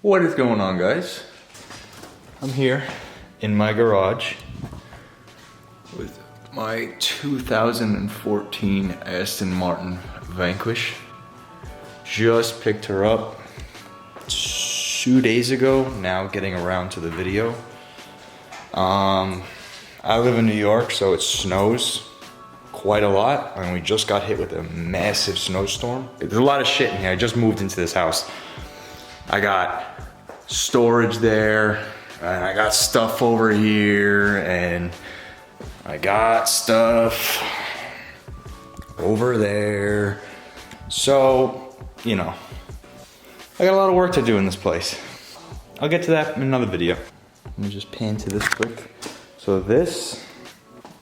What is going on, guys? I'm here in my garage with my 2014 Aston Martin Vanquish. Just picked her up 2 days ago, now getting around to the video. I live in New York, so it snows quite a lot, and we just got hit with a massive snowstorm. There's a lot of shit in here. I just moved into this house. I got storage there, and I got stuff over here, and I got stuff over there. So, you know, I got a lot of work to do in this place. I'll get to that in another video. Let me just pan to this quick. So this,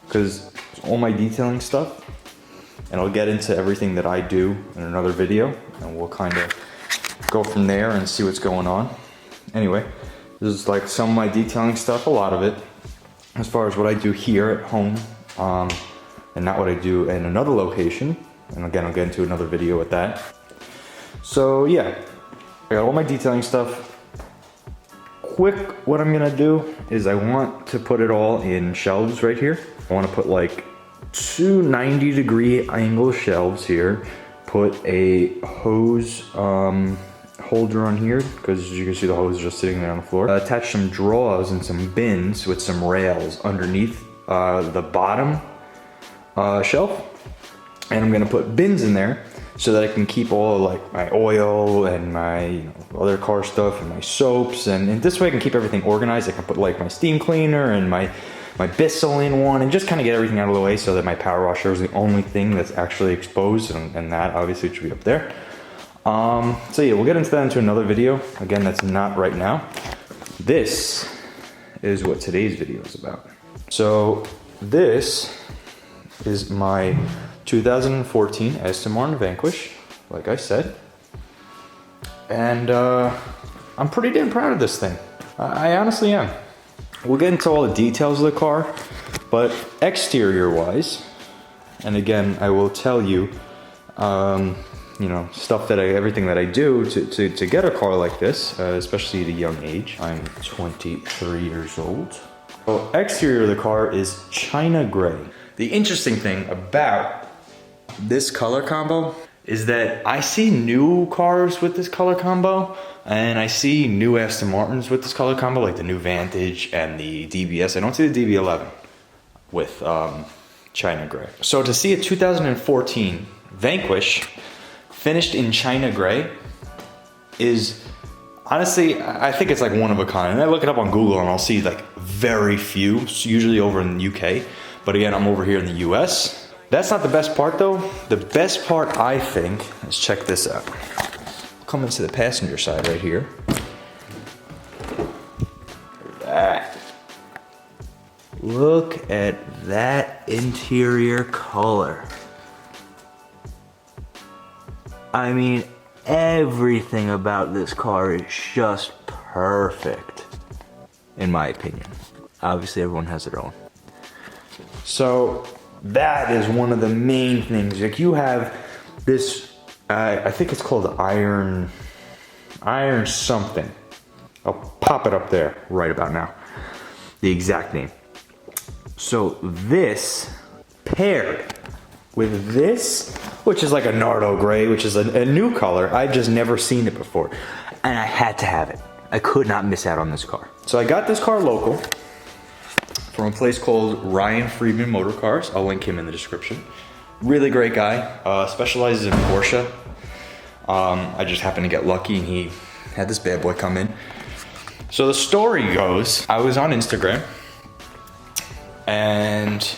because it's all my detailing stuff, and I'll get into everything that I do in another video, and we'll kind of go from there and see what's going on. Anyway, this is like some of my detailing stuff, a lot of it, as far as what I do here at home, and not what I do in another location. And again, I'll get into another video with that. So yeah, I got all my detailing stuff. Quick, what I'm gonna do is I want to put it all in shelves right here. I want to put like two 90-degree angle shelves here. Put a hose holder on here, because you can see the hose just sitting there on the floor. Attach some drawers and some bins with some rails underneath the bottom shelf. And I'm gonna put bins in there so that I can keep all of, like, my oil and my other car stuff and my soaps, and this way I can keep everything organized. I can put like my steam cleaner and my Bissell in one, and just kind of get everything out of the way so that my power washer is the only thing that's actually exposed, and that obviously should be up there. So yeah, we'll get into that into another video. Again, that's not right now. This is what today's video is about. So this is my 2014 Aston Martin Vanquish, like I said. And I'm pretty damn proud of this thing. I honestly am. We'll get into all the details of the car, but exterior wise, and again, I will tell you, you know, stuff that everything that I do to get a car like this, especially at a young age. I'm 23 years old. So exterior of the car is China gray. The interesting thing about this color combo is that I see new cars with this color combo, and I see new Aston Martins with this color combo, like the new Vantage and the DBS. I don't see the DB11 with China gray. So to see a 2014 Vanquish finished in China gray is, honestly, I think it's like one of a kind. And I look it up on Google and I'll see like very few, usually over in the UK. But again, I'm over here in the US. That's not the best part though. The best part, I think, let's check this out. Come into the passenger side right here. Look at that interior color. I mean, everything about this car is just perfect, in my opinion. Obviously, everyone has their own. So that is one of the main things. Like, you have this, I think it's called iron something. I'll pop it up there right about now, the exact name. So this paired with this, which is like a Nardo gray, which is a new color. I've just never seen it before, and I had to have it. I could not miss out on this car. So I got this car local from a place called Ryan Friedman Motor Cars. I'll link him in the description. Really great guy, specializes in Porsche. I just happened to get lucky and he had this bad boy come in. So the story goes, I was on Instagram and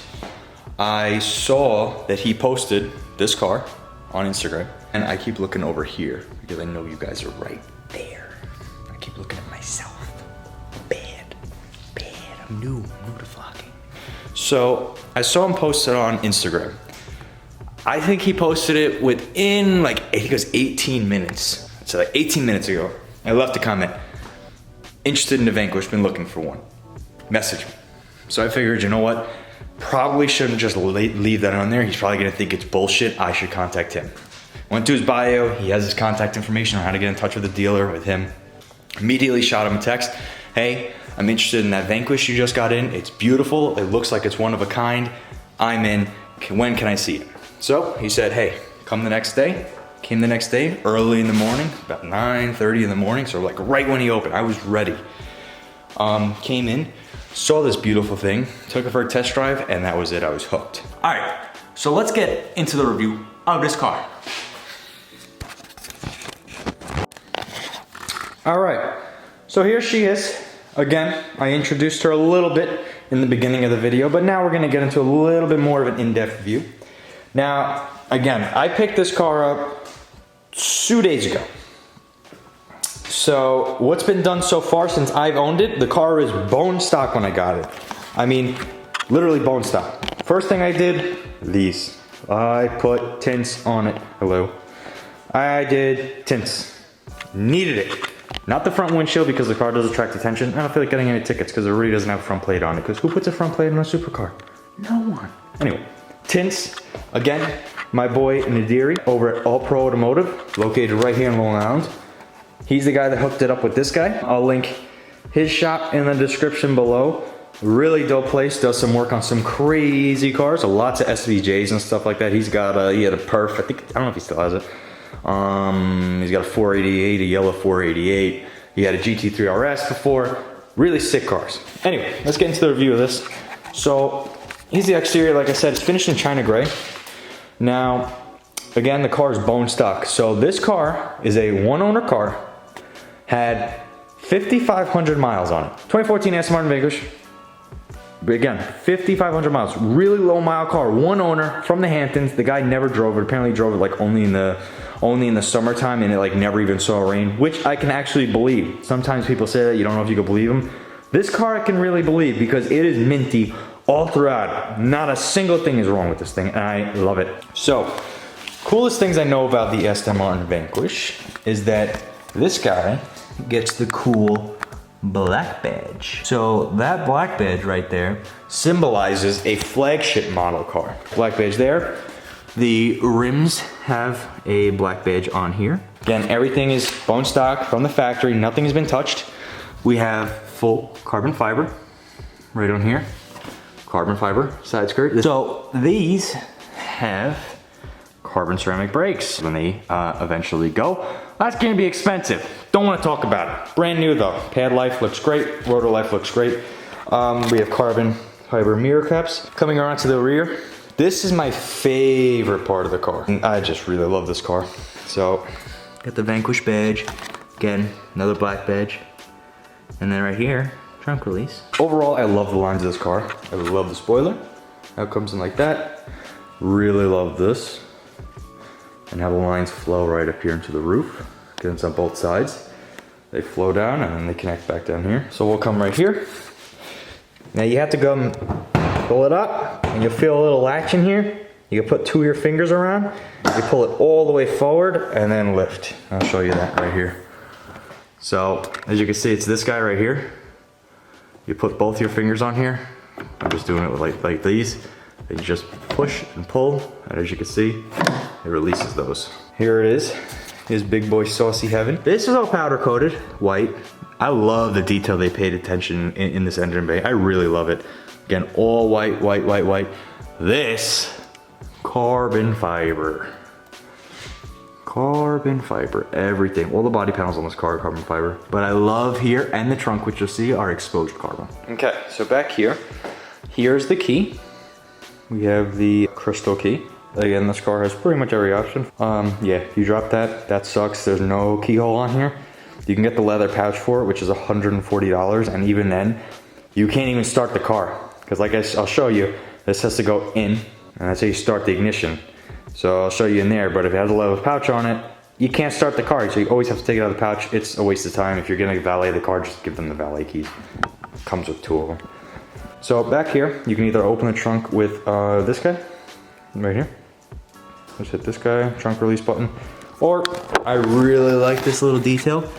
I saw that he posted this car on Instagram, and I keep looking over here because I know you guys are right there. I keep looking at myself. Bad. I'm new to vlogging. So I saw him post it on Instagram. I think he posted it within like, I think it was 18 minutes. So like 18 minutes ago, I left a comment. Interested in the Vanquish, been looking for one. Message me. So I figured, you know what? Probably shouldn't just leave that on there. He's probably gonna think it's bullshit. I should contact him. Went to his bio. He has his contact information on how to get in touch with the dealer, with him. Immediately shot him a text. Hey, I'm interested in that Vanquish you just got in. It's beautiful. It looks like it's one of a kind. I'm in. When can I see it? So he said, hey, come the next day. Came the next day, early in the morning, about 9:30 in the morning. So like right when he opened, I was ready. Came in, saw this beautiful thing, took it for a test drive, and that was it. I was hooked. All right, so let's get into the review of this car. All right, so here she is. Again, I introduced her a little bit in the beginning of the video, but now we're gonna get into a little bit more of an in-depth view. Now, again, I picked this car up 2 days ago. So what's been done so far since I've owned it, the car is bone stock when I got it. I mean, literally bone stock. First thing I did, these. I put tints on it. Hello. I did tints. Needed it. Not the front windshield because the car does attract attention. I don't feel like getting any tickets because it really doesn't have a front plate on it. Because who puts a front plate on a supercar? No one. Anyway, tints. Again, my boy Nadiri over at All Pro Automotive, located right here in Long Island. He's the guy that hooked it up with this guy. I'll link his shop in the description below. Really dope place, does some work on some crazy cars, so lots of SVJs and stuff like that. He had a Perf, I don't know if he still has it. He's got a 488, a yellow 488. He had a GT3 RS before. Really sick cars. Anyway, let's get into the review of this. So, here's the exterior, like I said, it's finished in China gray. Now, again, the car is bone stock. So this car is a one-owner car, had 5,500 miles on it. 2014 Aston Martin Vanquish. But again, 5,500 miles, really low mile car, one owner from the Hamptons. The guy never drove it, apparently drove it like only in the summertime, and it like never even saw rain, which I can actually believe. Sometimes people say that, you don't know if you can believe them. This car I can really believe because it is minty all throughout. Not a single thing is wrong with this thing, and I love it. So, coolest things I know about the Aston Martin Vanquish is that this guy gets the cool black badge. So that black badge right there symbolizes a flagship model car. Black badge there. The rims have a black badge on here. Again, everything is bone stock from the factory. Nothing has been touched. We have full carbon fiber right on here. Carbon fiber side skirt. So these have carbon ceramic brakes when they eventually go. That's gonna be expensive. Don't wanna talk about it. Brand new though. Pad life looks great. Rotor life looks great. We have carbon fiber mirror caps. Coming around to the rear. This is my favorite part of the car. I just really love this car. So, got the Vanquish badge. Again, another black badge. And then right here, trunk release. Overall, I love the lines of this car. I love the spoiler. How it comes in like that. Really love this. And how the lines flow right up here into the roof. It's on both sides. They flow down and then they connect back down here. So we'll come right here. Now you have to go pull it up and you'll feel a little latch in here. You can put two of your fingers around. You pull it all the way forward and then lift. I'll show you that right here. So as you can see, it's this guy right here. You put both your fingers on here. I'm just doing it with like these. And you just push and pull, and as you can see, it releases those. Here it is big boy saucy heaven. This is all powder coated, white. I love the detail they paid attention in this engine bay. I really love it. Again, all white, white, white, white. This, carbon fiber. Carbon fiber, everything. All the body panels on this car are carbon fiber. But I love here, and the trunk, which you'll see, are exposed carbon. Okay, so back here, here's the key. We have the crystal key. Again, this car has pretty much every option. Yeah, if you drop that, that sucks. There's no keyhole on here. You can get the leather pouch for it, which is $140, and even then, you can't even start the car. Because like I'll show you, this has to go in, and that's how you start the ignition. So I'll show you in there, but if it has a leather pouch on it, you can't start the car, so you always have to take it out of the pouch. It's a waste of time. If you're gonna valet the car, just give them the valet keys. It comes with two of them. So back here, you can either open the trunk with this guy, right here. Just hit this guy, trunk release button. Or, I really like this little detail,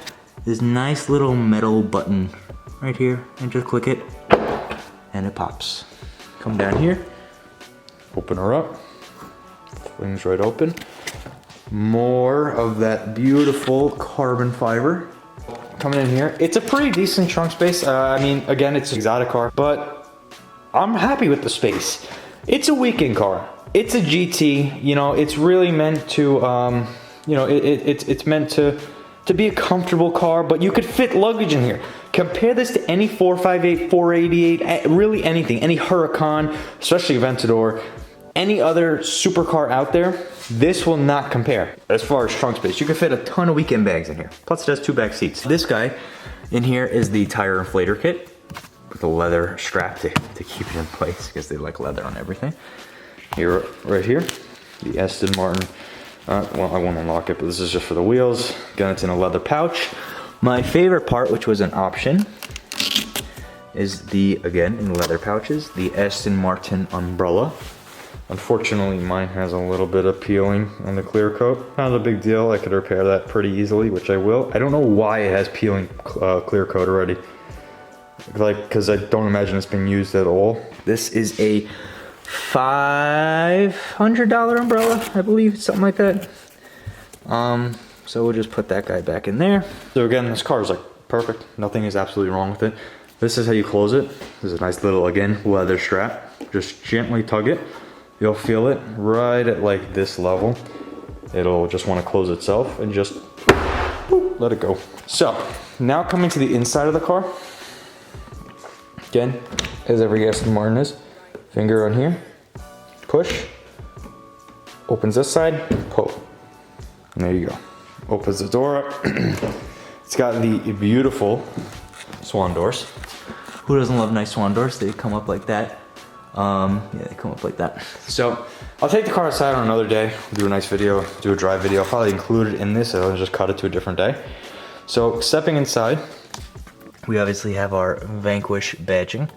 this nice little metal button right here, and just click it, and it pops. Come down here, open her up, flings right open. More of that beautiful carbon fiber. coming in here. It's a pretty decent trunk space. I mean, again, it's an exotic car, but I'm happy with the space. It's a weekend car. It's a GT. You know, it's really meant to, you know, it's meant to be a comfortable car, but you could fit luggage in here. Compare this to any 458, 488, really anything, any Huracan, especially Aventador, any other supercar out there. This will not compare as far as trunk space. You can fit a ton of weekend bags in here. Plus it has 2 back seats. This guy in here is the tire inflator kit with a leather strap to keep it in place because they like leather on everything. Here, right here, the Aston Martin. Well, I won't unlock it, but this is just for the wheels. Again, it's in a leather pouch. My favorite part, which was an option, is the, again, in leather pouches, the Aston Martin umbrella. Unfortunately, mine has a little bit of peeling on the clear coat. Not a big deal, I could repair that pretty easily, which I will. I don't know why it has peeling clear coat already. Like, because I don't imagine it's been used at all. This is a $500 umbrella, I believe, something like that. So we'll just put that guy back in there. So again, this car is like perfect. Nothing is absolutely wrong with it. This is how you close it. This is a nice little, again, leather strap. Just gently tug it. You'll feel it right at like this level. It'll just want to close itself and just whoop, let it go. So now coming to the inside of the car. Again, as every Aston Martin is. Finger on here, push, opens this side, pull. And there you go. Opens the door up. It's got the beautiful swan doors. Who doesn't love nice swan doors? They come up like that. Yeah, they come up like that. So I'll take the car outside on another day, do a nice video, do a drive video. I'll probably include it in this, I'll just cut it to a different day. So stepping inside, we obviously have our Vanquish badging.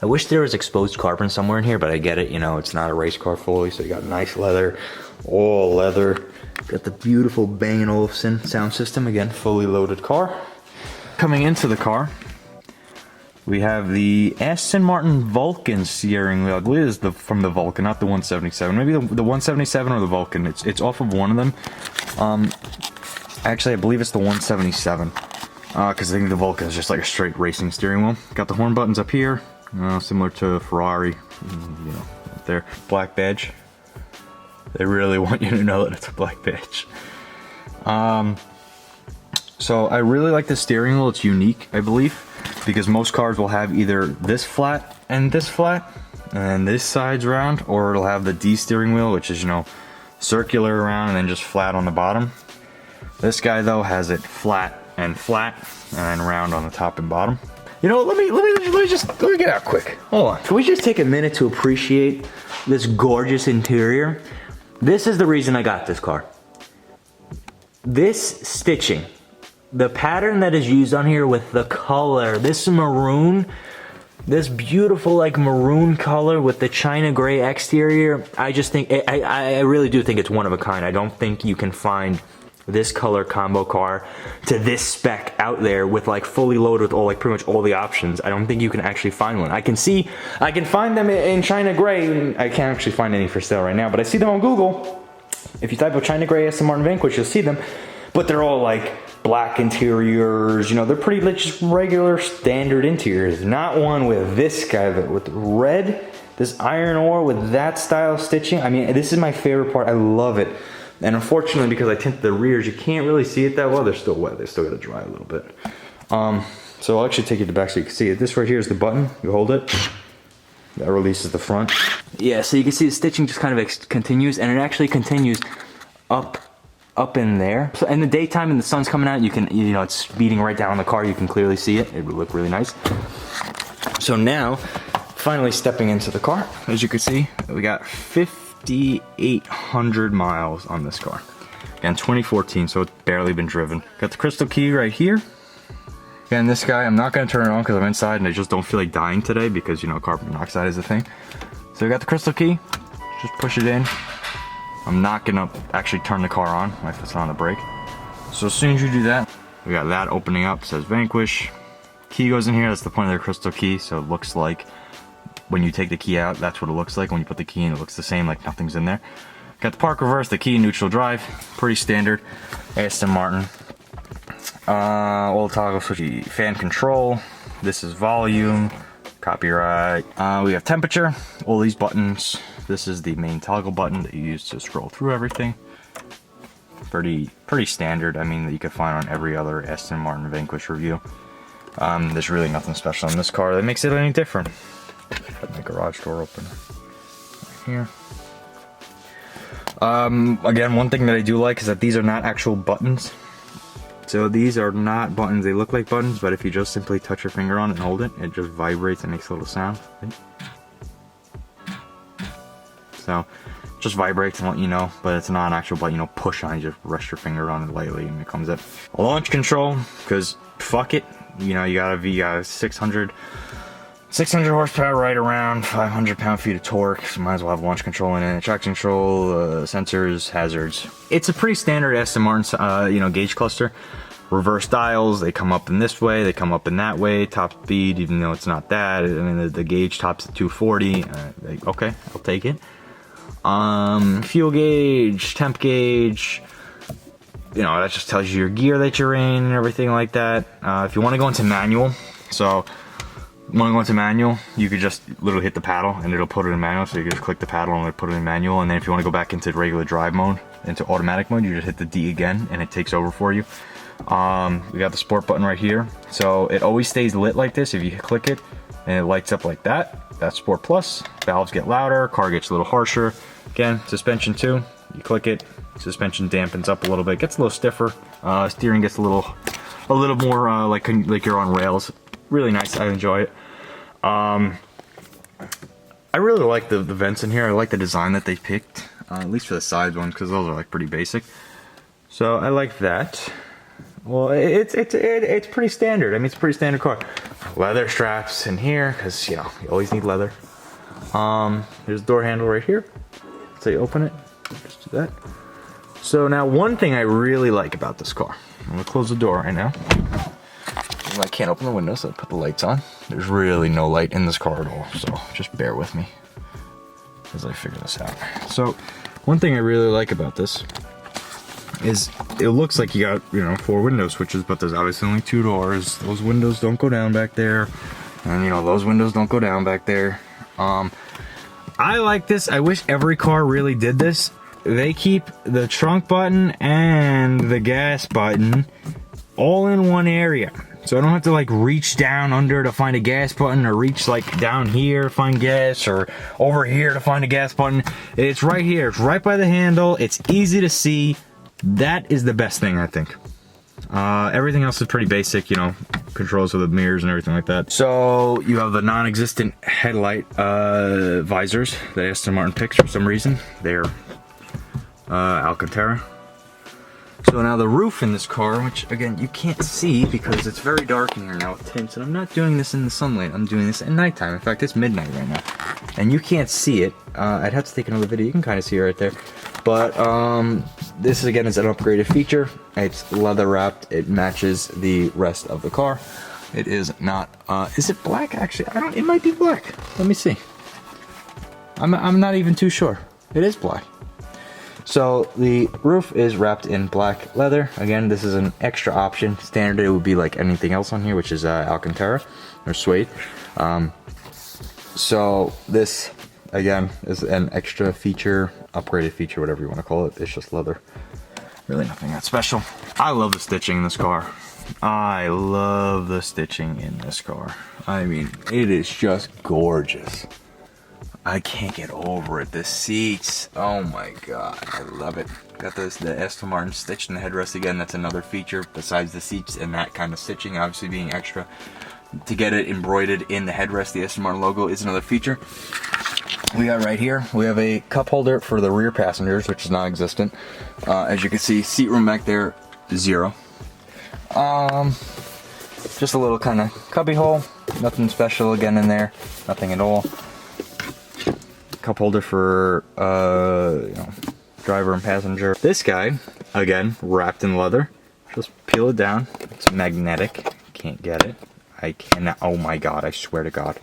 I wish there was exposed carbon somewhere in here, but I get it, you know, it's not a race car fully, so you got nice leather, all leather. Got the beautiful Bang & Olufsen sound system, again, fully loaded car. Coming into the car, we have the Aston Martin Vulcan steering wheel. I believe it's from the Vulcan, not the 177. Maybe the 177 or the Vulcan. It's off of one of them. Actually, I believe it's the 177. Because I think the Vulcan is just like a straight racing steering wheel. Got the horn buttons up here. Similar to Ferrari, you know, up there. Black badge. They really want you to know that it's a black badge. So I really like the steering wheel. It's unique, I believe, because most cars will have either this flat, and this side's round, or it'll have the D steering wheel, which is, you know, circular around and then just flat on the bottom. This guy though has it flat and round on the top and bottom. You know, let me get out quick. Hold on. Can we just take a minute to appreciate this gorgeous interior? This is the reason I got this car. This stitching, the pattern that is used on here with the color, this maroon, this beautiful like maroon color with the china gray exterior, I just think, I really do think it's one of a kind. I don't think you can find this color combo car to this spec out there with like fully loaded with all, like pretty much all the options. I don't think you can actually find one. I can find them in China Gray, and I can't actually find any for sale right now, but I see them on Google. If you type of China Gray Aston Martin Vanquish, you'll see them, but they're all like black interiors, you know, they're pretty like just regular standard interiors. Not one with this guy, with red, this iron ore with that style stitching. I mean, this is my favorite part. I love it. And unfortunately, because I tinted the rears, you can't really see it that well. They're still wet. They still got to dry a little bit. So I'll actually take you to the back so you can see it. This right here is the button. You hold it. That releases the front. Yeah, so you can see the stitching just kind of continues, and it actually continues up in there. So in the daytime, and the sun's coming out, you can, you know, it's beating right down on the car. You can clearly see it. It would look really nice. So now, finally stepping into the car, as you can see, we got 5,800 miles on this car. Again, 2014, so it's barely been driven. Got the crystal key right here. Again, this guy, I'm not gonna turn it on because I'm inside and I just don't feel like dying today because, you know, carbon monoxide is a thing. So we got the crystal key, just push it in. I'm not gonna actually turn the car on, like it's on the brake. So as soon as you do that, we got that opening up, it says Vanquish. Key goes in here, that's the point of the crystal key, so it looks like when you take the key out, that's what it looks like. When you put the key in, it looks the same, like nothing's in there. Got the park reverse, the key, neutral drive, pretty standard Aston Martin. All toggle switch, fan control. This is volume, copyright. We have temperature, all these buttons. This is the main toggle button that you use to scroll through everything. Pretty standard. I mean, that you could find on every other Aston Martin Vanquish review. There's really nothing special in this car that makes it any different. Put my garage door open right here. Again, one thing that I do like is that these are not actual buttons. So these are not buttons. They look like buttons, but if you just simply touch your finger on it and hold it, it just vibrates and makes a little sound. So just vibrates and let you know, but it's not an actual button. You don't push on it, you just rest your finger on it lightly and it comes up. Launch control, because fuck it. You know, you got 600 horsepower right around, 500 pound-feet of torque, so might as well have launch control in it. Traction control, sensors, hazards. It's a pretty standard Aston Martin, gauge cluster. Reverse dials, they come up in this way, they come up in that way. Top speed, even though it's not that. I mean, the gauge tops at 240. Okay, I'll take it. Fuel gauge, temp gauge. You know, that just tells you your gear that you're in and everything like that. If you want to go into manual, you could just literally hit the paddle and it'll put it in manual. So you can just click the paddle and it'll put it in manual. And then if you want to go back into regular drive mode, into automatic mode, you just hit the D again and it takes over for you. We got the sport button right here. So it always stays lit like this. If you click it and it lights up like that, that's Sport Plus. Valves get louder, car gets a little harsher. Again, suspension too. You click it, suspension dampens up a little bit, gets a little stiffer. Steering gets a little more like you're on rails. Really nice. I enjoy it. I really like the vents in here. I like the design that they picked, at least for the side ones, because those are like pretty basic. So I like that. Well, it's pretty standard. I mean, it's a pretty standard car. Leather straps in here, because you always need leather. There's the door handle right here. So you open it. Just do that. So now, one thing I really like about this car. I'm gonna close the door right now. I can't open the window, so I put the lights on. There's really no light in this car at all, so just bear with me as I figure this out. So, one thing I really like about this is it looks like you got, 4 window switches, but there's obviously only 2 doors. Those windows don't go down back there, and those windows don't go down back there. I like this. I wish every car really did this. They keep the trunk button and the gas button all in one area. So I don't have to reach down under to find a gas button, or reach down here to find gas, or over here to find a gas button. It's right here. It's right by the handle. It's easy to see. That is the best thing, I think. Everything else is pretty basic, controls with the mirrors and everything like that. So you have the non-existent headlight visors that Aston Martin picks for some reason. They're Alcantara. So now the roof in this car, which again you can't see because it's very dark in here now with tints, and I'm not doing this in the sunlight, I'm doing this at nighttime. In fact, it's midnight right now, and you can't see it. I'd have to take another video. You can kind of see it right there. But this again is an upgraded feature. It's leather wrapped. It matches the rest of the car. It is not. Is it black? Actually, it might be black. Let me see. I'm not even too sure. It is black. So the roof is wrapped in black leather. Again, this is an extra option. Standard, it would be like anything else on here, which is Alcantara or suede. So this, again, is an extra feature, upgraded feature, whatever you want to call it. It's just leather. Really nothing that special. I love the stitching in this car. I love the stitching in this car. I mean, it is just gorgeous. I can't get over it. The seats, oh my god, I love it. Got the Aston Martin stitched in the headrest again. That's another feature besides the seats and that kind of stitching, obviously being extra. To get it embroidered in the headrest, the Aston Martin logo is another feature. We got right here, we have a cup holder for the rear passengers, which is non-existent. As you can see, seat room back there, 0. Just a little kind of cubby hole. Nothing special again in there. Nothing at all. Cup holder for driver and passenger. This guy, again, wrapped in leather. Just peel it down. It's magnetic. Can't get it. I cannot. Oh my god, I swear to god.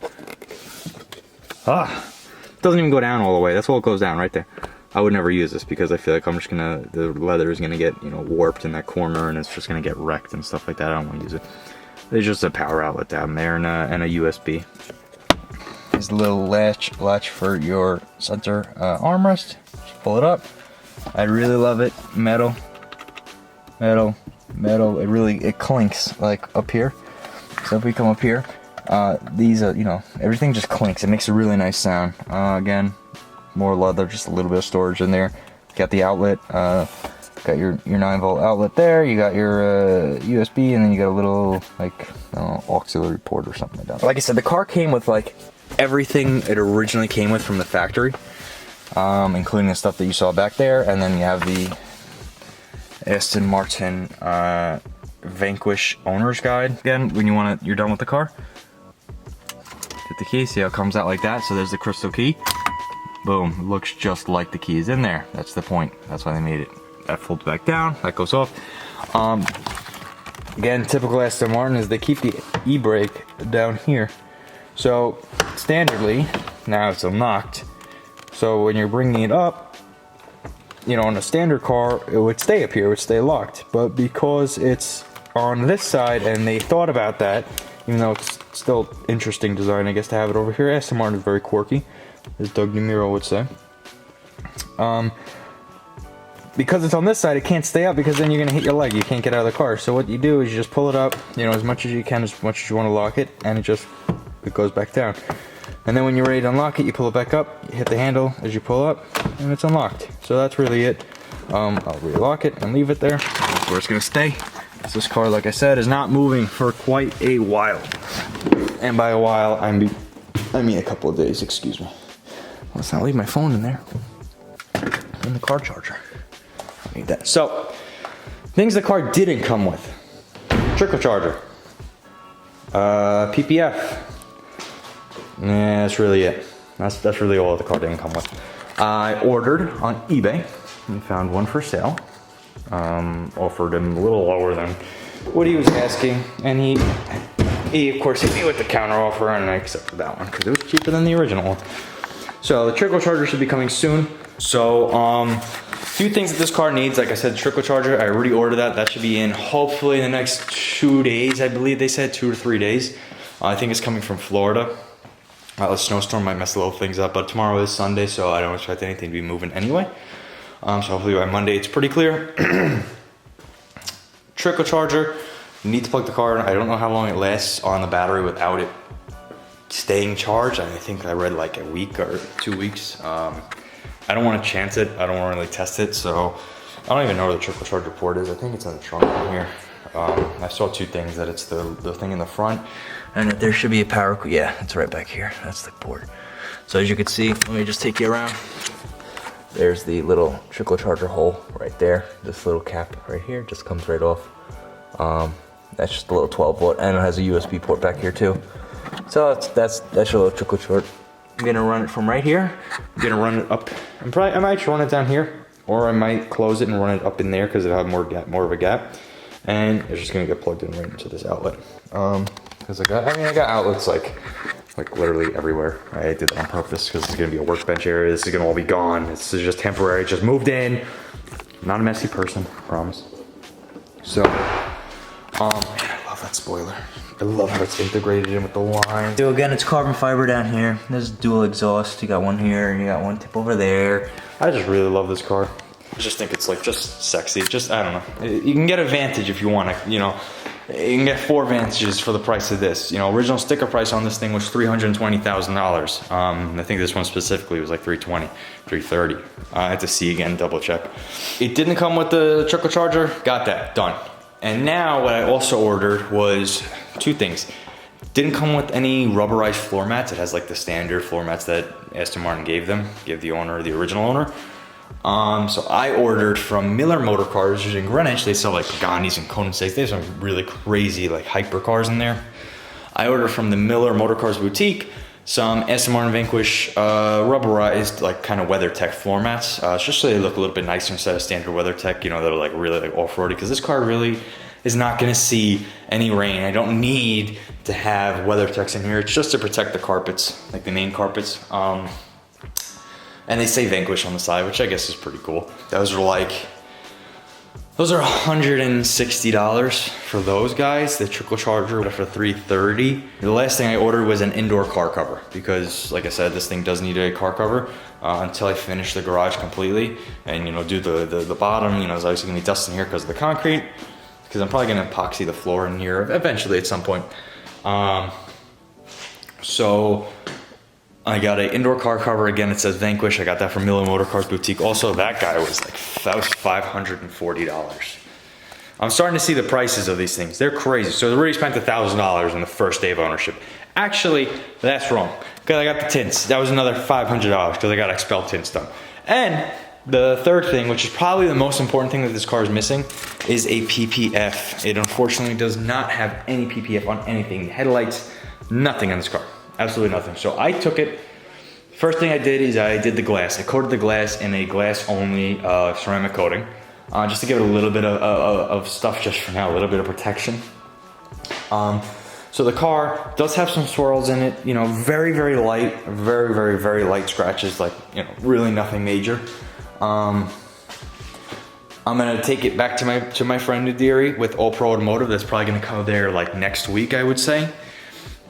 Doesn't even go down all the way. That's all it goes down right there. I would never use this because I feel like I'm just gonna, the leather is gonna get, you know, warped in that corner and it's just gonna get wrecked and stuff like that. I don't want to use it. There's just a power outlet down there and a USB. There's a little latch for your center armrest. Just pull it up. I really love it. Metal. It clinks like up here. So if we come up here, these are, you know, everything just clinks. It makes a really nice sound. Again, more leather, just a little bit of storage in there. Got the outlet. Got your 9-volt outlet there. You got your USB, and then you got a little like auxiliary port or something like that. Like I said, the car came with like everything it originally came with from the factory, including the stuff that you saw back there, and then you have the Aston Martin Vanquish owner's guide. Again, when you're done with the car, hit the key. See how it comes out like that? So there's the crystal key. Boom, it looks just like the keys in there. That's the point. That's why they made it. That folds back down, that goes off. Again, typical Aston Martin is they keep the e-brake down here. So standardly, now it's unlocked. So when you're bringing it up, you know, on a standard car, it would stay up here, it would stay locked. But because it's on this side and they thought about that, even though it's still interesting design, I guess, to have it over here. Aston Martin is very quirky, as Doug DeMuro would say. Because it's on this side, it can't stay up because then you're gonna hit your leg. You can't get out of the car. So what you do is you just pull it up, you know, as much as you can, as much as you want to lock it, and it goes back down. And then when you're ready to unlock it, you pull it back up, you hit the handle as you pull up, and it's unlocked. So that's really it. I'll relock it and leave it there. That's where it's gonna stay. This car, like I said, is not moving for quite a while. And by a while, I mean a couple of days, excuse me. Let's not leave my phone in there. And the car charger. I need that. So, things the car didn't come with. Trickle charger. PPF. Yeah, that's really it. That's really all the car didn't come with. I ordered on eBay and found one for sale. Offered him a little lower than what he was asking, and he of course hit me with the counter offer, and I accepted that one because it was cheaper than the original one. So the trickle charger should be coming soon. So few things that this car needs. Like I said, the trickle charger, I already ordered that. That should be in hopefully in the next 2 days. I believe they said 2 to 3 days. I think it's coming from Florida. A snowstorm might mess little things up, but tomorrow is Sunday, so I don't expect anything to be moving anyway. So hopefully by Monday it's pretty clear. Trickle charger, you need to plug the car in. I don't know how long it lasts on the battery without it staying charged. I think I read like a week or 2 weeks. I don't want to chance it. I don't want to really test it, so I don't even know where the trickle charger port is. I think it's in the trunk in here. I saw 2 things, that it's the thing in the front, and that there should be a power, yeah, it's right back here. That's the port. So as you can see, let me just take you around. There's the little trickle charger hole right there. This little cap right here just comes right off. That's just a little 12-volt, and it has a USB port back here too. So that's your little trickle charger. I'm gonna run it from right here. I'm gonna run it up. I might run it down here, or I might close it and run it up in there because it'll have more of a gap. And it's just gonna get plugged in right into this outlet. Because I got outlets like literally everywhere. I did that on purpose because it's gonna be a workbench area. This is gonna all be gone. This is just temporary. Just moved in. I'm not a messy person, promise. So, man, I love that spoiler. I love how it's integrated in with the line. So again, it's carbon fiber down here. There's dual exhaust. You got one here and you got one tip over there. I just really love this car. I just think it's like just sexy. Just, I don't know. You can get a Vantage if you want to, you know. You can get 4 Vantages for the price of this. You know, original sticker price on this thing was $320,000. I think this one specifically was like $320, $330. I had to see again, double check. It didn't come with the trickle charger. Got that, done. And now what I also ordered was 2 things. Didn't come with any rubberized floor mats. It has like the standard floor mats that Aston Martin gave the owner, the original owner. So I ordered from Miller Motor Cars, which is in Greenwich. They sell like Pagani's and Koenigseggs. They have some really crazy like hyper cars in there. I ordered from the Miller Motor Cars boutique some Aston Martin Vanquish rubberized like kind of WeatherTech floor mats. It's just so they look a little bit nicer instead of standard WeatherTech, you know, that are like really like off-roady, because this car really is not gonna see any rain. I don't need to have WeatherTechs in here. It's just to protect the carpets, like the main carpets. And they say Vanquish on the side, which I guess is pretty cool. Those are $160 for those guys. The trickle charger for $330. The last thing I ordered was an indoor car cover because, like I said, this thing does need a car cover until I finish the garage completely and, you know, do the bottom. You know, there's obviously gonna be dust in here because of the concrete, because I'm probably gonna epoxy the floor in here eventually at some point. So I got an indoor car cover. Again, it says Vanquish. I got that from Miller Motor Cars Boutique. Also, that was $540. I'm starting to see the prices of these things. They're crazy. So they already spent $1,000 on the first day of ownership. Actually, that's wrong, because I got the tints. That was another $500 because I got Expel tints done. And the third thing, which is probably the most important thing that this car is missing, is a PPF. It unfortunately does not have any PPF on anything. Headlights, nothing on this car. Absolutely nothing. So I took it. First thing I did is I did the glass. I coated the glass in a glass-only ceramic coating, just to give it a little bit of stuff just for now, a little bit of protection. So the car does have some swirls in it, you know, very, very light, very light scratches, like, you know, really nothing major. I'm gonna take it back to my friend Udiri with All Pro Automotive. That's probably gonna come there like next week, I would say.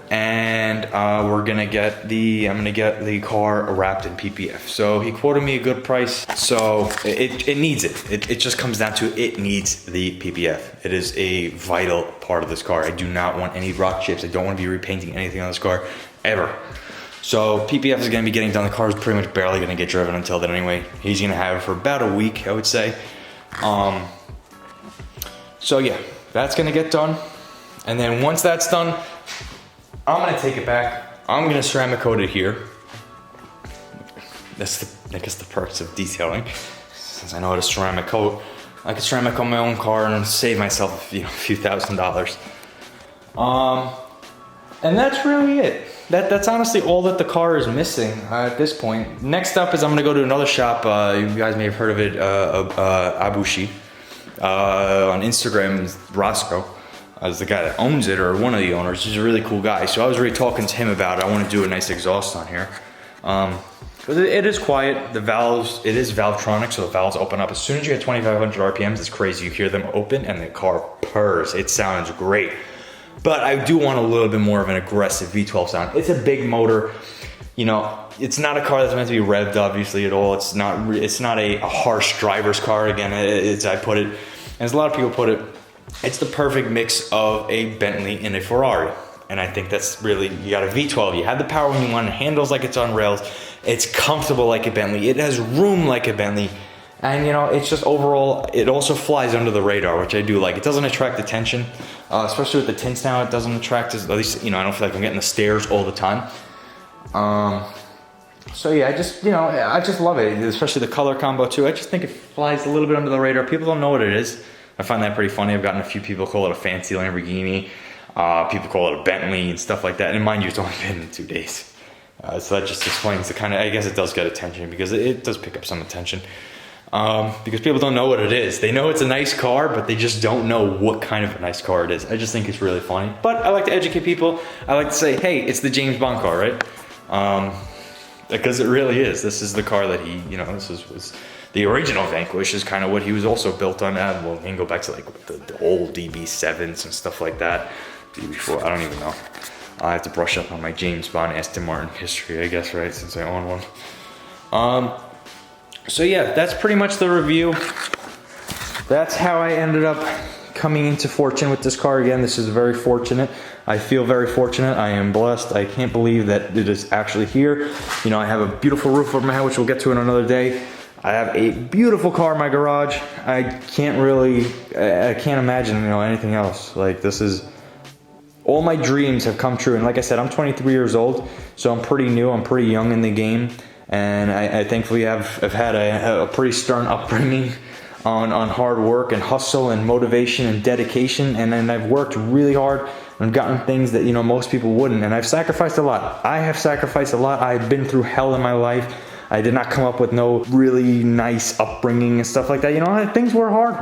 And I'm gonna get the car wrapped in PPF. So he quoted me a good price. So it needs it. It just comes down to it needs the PPF. It is a vital part of this car. I do not want any rock chips. I don't want to be repainting anything on this car ever. So PPF is gonna be getting done. The car is pretty much barely gonna get driven until then anyway. He's gonna have it for about a week, I would say. So yeah, that's gonna get done. And then once that's done, I'm gonna take it back. I'm gonna ceramic coat it here. That's I guess the perks of detailing. Since I know how to ceramic coat, I can ceramic coat my own car and save myself, you know, a few $1,000s. And that's really it. That's honestly all that the car is missing at this point. Next up is I'm gonna go to another shop. You guys may have heard of it, Abushi. On Instagram, Roscoe. As the guy that owns it, or one of the owners. He's a really cool guy. So I was already talking to him about it. I want to do a nice exhaust on here. It is quiet. The valves, it is Valvetronic, so the valves open up. As soon as you get 2,500 RPMs, it's crazy. You hear them open and the car purrs. It sounds great. But I do want a little bit more of an aggressive V12 sound. It's a big motor. You know, it's not a car that's meant to be revved, obviously, at all. It's not a harsh driver's car. Again, as I put it, as a lot of people put it, it's the perfect mix of a Bentley and a Ferrari. And I think that's really, you got a V12, you have the power when you want, it handles like it's on rails, it's comfortable like a Bentley, it has room like a Bentley, and you know, it's just overall, it also flies under the radar, which I do like. It doesn't attract attention, especially with the tints now, it doesn't attract, at least, you know, I don't feel like I'm getting the stares all the time. So yeah, I just love it, especially the color combo too. I just think it flies a little bit under the radar. People don't know what it is. I find that pretty funny. I've gotten a few people call it a fancy Lamborghini. People call it a Bentley and stuff like that. And mind you, it's only been in 2 days. So that just explains the kind of, I guess it does get attention because it does pick up some attention. Because people don't know what it is. They know it's a nice car, but they just don't know what kind of a nice car it is. I just think it's really funny. But I like to educate people. I like to say, hey, it's the James Bond car, right? Because it really is. This is the car that he, you know, was the original Vanquish is kind of what he was also built on. Well, we can go back to like the old DB7s and stuff like that. DB4, I don't even know. I have to brush up on my James Bond Aston Martin history, I guess, right, since I own one. So yeah, that's pretty much the review. That's how I ended up coming into fortune with this car. Again, this is very fortunate. I feel very fortunate. I am blessed. I can't believe that it is actually here. You know, I have a beautiful roof over my head, which we'll get to in another day. I have a beautiful car in my garage. I can't imagine, you know, anything else. Like, this is, all my dreams have come true. And like I said, I'm 23 years old, so I'm pretty new, I'm pretty young in the game. And I thankfully have had a pretty stern upbringing on hard work and hustle and motivation and dedication. And then I've worked really hard and gotten things that, you know, most people wouldn't. And I've sacrificed a lot. I have sacrificed a lot. I've been through hell in my life. I did not come up with no really nice upbringing and stuff like that. You know, things were hard.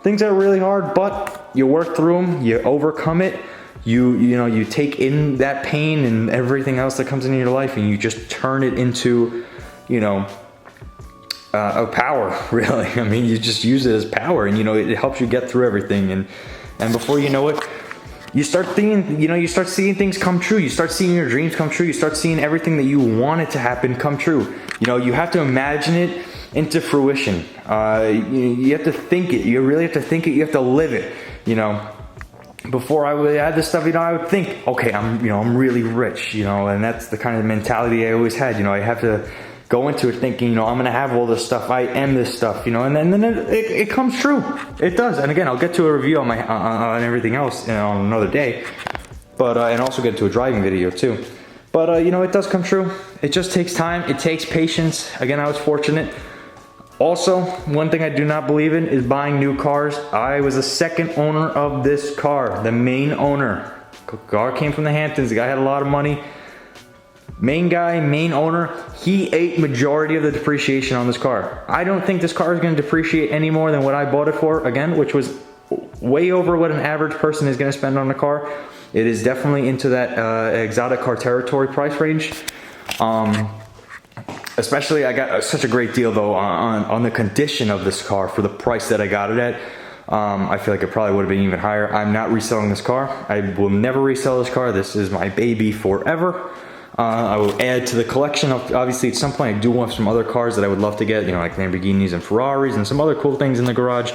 Things are really hard, but you work through them, you overcome it. You take in that pain and everything else that comes into your life, and you just turn it into, you know, of power, really. I mean, you just use it as power, and you know, it helps you get through everything, and before you know it, you start thinking, you know, you start seeing things come true. You start seeing your dreams come true. You start seeing everything that you want it to happen come true. You know, you have to imagine it into fruition. You have to think it. You really have to think it. You have to live it. You know, before I would add this stuff, you know, I would think, okay, I'm really rich, you know, and that's the kind of mentality I always had. You know, I have to go into it thinking, you know, I'm gonna have all this stuff. I am this stuff, you know, and then it comes true. It does. And again, I'll get to a review on on everything else, you know, on another day. But and also get to a driving video too. But you know, it does come true. It just takes time. It takes patience. Again, I was fortunate. Also, one thing I do not believe in is buying new cars. I was the second owner of this car, the main owner. The car came from the Hamptons. The guy had a lot of money. Main guy, main owner, he ate majority of the depreciation on this car. I don't think this car is going to depreciate any more than what I bought it for, again, which was way over what an average person is going to spend on a car. It is definitely into that exotic car territory price range. Especially, I got such a great deal though on the condition of this car for the price that I got it at. I feel like it probably would have been even higher. I'm not reselling this car. I will never resell this car. This is my baby forever. I will add to the collection. Obviously, at some point, I do want some other cars that I would love to get, you know, like Lamborghinis and Ferraris and some other cool things in the garage.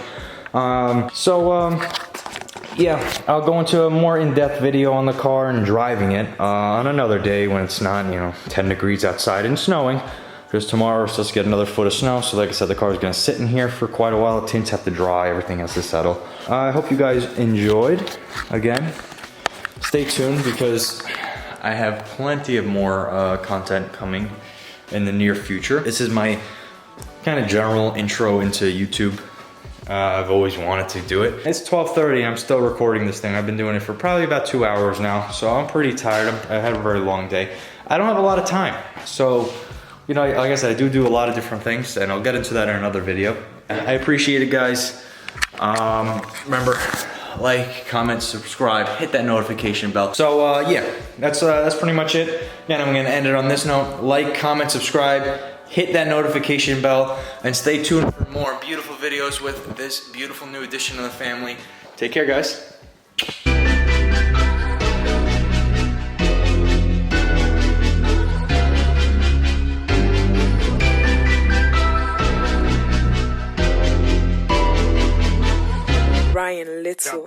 Yeah, I'll go into a more in-depth video on the car and driving it on another day when it's not, you know, 10 degrees outside and snowing. Because tomorrow we're supposed to get another foot of snow. So like I said, the car is going to sit in here for quite a while. The tints have to dry. Everything has to settle. I hope you guys enjoyed. Again, stay tuned because I have plenty of more content coming in the near future. This is my kind of general intro into YouTube. I've always wanted to do it. It's 12:30 and I'm still recording this thing. I've been doing it for probably about 2 hours now. So I'm pretty tired. I had a very long day. I don't have a lot of time. So, you know, like I said, I do a lot of different things and I'll get into that in another video. I appreciate it, guys. Remember, like, comment, subscribe, hit that notification bell. So yeah, that's pretty much it. Again, I'm gonna end it on this note. Like, comment, subscribe, hit that notification bell, and stay tuned for more beautiful videos with this beautiful new addition to the family. Take care, guys. Ryan Little.